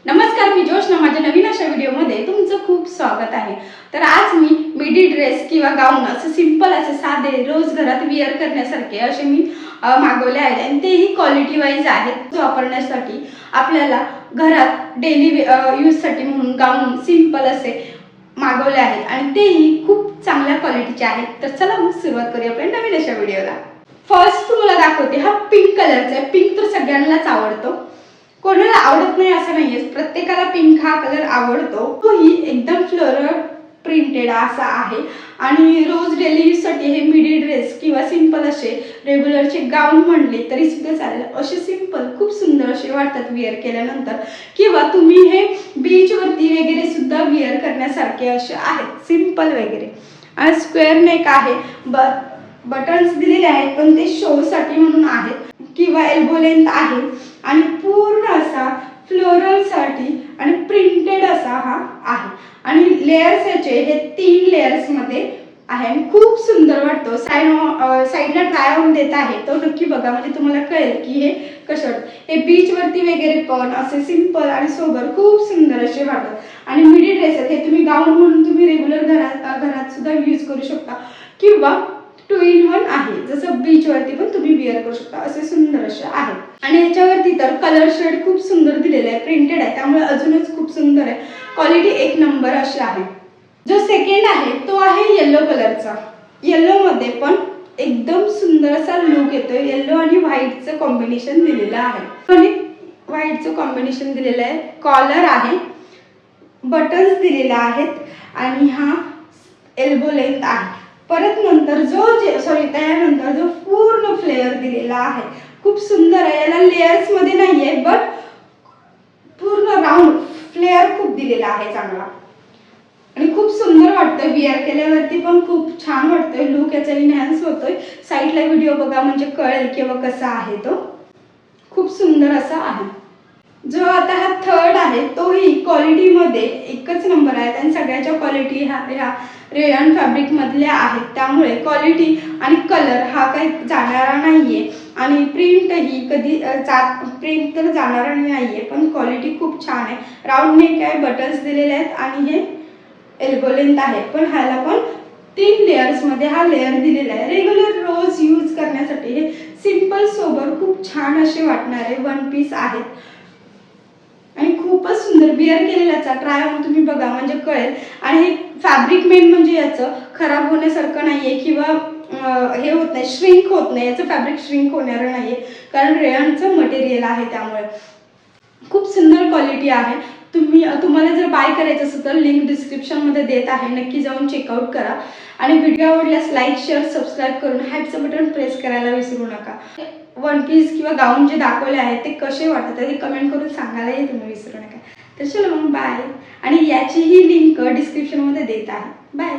नमस्कार, मी जोशना माझ्या नवीन अशा व्हिडिओमध्ये तुमचं खूप स्वागत आहे। तर आज मी मिडी ड्रेस किंवा गाऊन असं सिंपल असे साधे रोज घरात वेअर करण्यासारखे असे मी मागवले आहेत आणि तेही क्वालिटी वाईज आहेत। वापरण्यासाठी आपल्याला घरात डेली यूज साठी म्हणून गाऊन सिंपल असे मागवले आहेत आणि तेही खूप चांगल्या क्वालिटीचे आहेत। तर चला मग सुरुवात करूया आपल्या नवीन अशा व्हिडिओला। फर्स्ट तुम्हाला दाखवते, हा पिंक कलरचा आहे। पिंक तर सगळ्यांनाच आवडतो, कोणाला आवडत नाही असं नाहीये, प्रत्येकाला पिंक हा कलर आवडतो। तोही एकदम फ्लोरल प्रिंटेड असा आहे आणि रोज डेली यूज साठी हे मिडी ड्रेस किंवा सिंपल असे रेग्युलरचे गाऊन म्हणले तरी सुद्धा चालेल। असे सिंपल खूप सुंदर असे वाटतात वेअर केल्यानंतर, किंवा तुम्ही हे बीच वरती वगैरे सुद्धा वेअर करण्यासारखे असे आहेत सिंपल वगैरे। आणि स्क्वेअर नेक आहे, बटन्स दिलेले आहेत पण ते शो साठी म्हणून आहेत, किंवा एल्बो लेंथ आहे आणि पूर्ण असा फ्लोरल साठी आणि प्रिंटेड असा हा आहे। आणि लेयर्स याचे हे 3 लेयर्स मध्ये आहे आणि खूप सुंदर वाटतो। साइडला ट्राय ऑन देत आहे तो नक्की बघा, म्हणजे तुम्हाला कळेल की हे कसं हे बीच वरती वगैरे पण असे सिंपल आणि सोबर खूप सुंदर असे वाटतात। आणि मिडी ड्रेस हे तुम्ही गाऊन म्हणून तुम्ही रेग्युलर घरात सुद्धा यूज करू शकता, किंवा 2 in 1 आहे, जसं बीच वरती पण तुम्ही वेअर करू शकता। असे सुंदर असे आहेत आणि याच्यावरती तर कलर शेड खूप सुंदर दिलेला आहे, प्रिंटेड आहे, त्यामुळे अजूनच खूप सुंदर आहे। क्वालिटी एक नंबर अशी आहे। जो सेकंड आहे तो आहे येलो कलरचा। येलो मध्ये पण एकदम सुंदर असा लुक येतोय। येलो आणि व्हाईटचं कॉम्बिनेशन दिलेलं आहे, आणि व्हाईटचं कॉम्बिनेशन दिलेलं आहे। कॉलर आहे, बटन्स दिलेले आहेत आणि हा एल्बो लेंथ आहे। परत नंतर त्यानंतर जो पूर्ण फ्लेअर दिलेला आहे खूप सुंदर आहे। याला लेयर्स मध्ये नाहीये, बट पूर्ण राउंड फ्लेअर खूप दिलेला आहे चांगला आणि खूप सुंदर वाटतोय वेअर केल्यावरती पण खूप छान वाटतोय। लुक याचा एनहान्स होतोय। साइडला व्हिडिओ बघा म्हणजे कळेल किंवा कसा आहे तो, खूप सुंदर असा आहे। जो आता हा थर्ड आहे तोही क्वालिटी मध्ये एकच नंबर आहे आणि सगळ्याच्या क्वालिटी ह्या रेयन फॅब्रिक मधल्या आहेत, त्यामुळे क्वालिटी आणि कलर हा काही जाणारा नाहीये आणि प्रिंट ही कधी प्रिंट तर जाणारा नाहीये, पण क्वालिटी खूप छान आहे। राउंड नेक आहे, बटन्स दिलेले आहेत आणि हे एल्बो लेंथ आहे, पण ह्याला पण 3 लेयर्स मध्ये हा लेयर दिलेला आहे। रेग्युलर रोज यूज करण्यासाठी हे सिंपल सोबर खूप छान असे वाटणारे वन पीस आहेत आणि खूपच सुंदर वेअर केलेल्याचा ट्राय ऑन तुम्ही बघा म्हणजे कळेल। आणि हे फॅब्रिक मेन म्हणजे याचं खराब होण्यासारखं नाहीये, किंवा हे होत नाही, श्रिंक होत नाही, याचं फॅब्रिक श्रिंक होणार नाहीये, कारण रेयनचं मटेरियल आहे, त्यामुळे खूप सुंदर क्वालिटी आहे। तुम्हाला जर बाय करायचं असेल तर लिंक डिस्क्रिप्शन मध्ये देत आहे, नक्की जाऊन चेकआउट करा। आणि व्हिडिओ आवडल्यास लाईक शेअर सबस्क्राईब करून हाईपचं बटन प्रेस करायला विसरू नका। वन पीस किंवा गाऊन जे दाखवले आहेत ते कसे वाटतात ते कमेंट करून सांगायलाही तुम्ही विसरू नका। तर चलो मग बाय, आणि याचीही लिंक डिस्क्रिप्शन मध्ये देत आहे। बाय।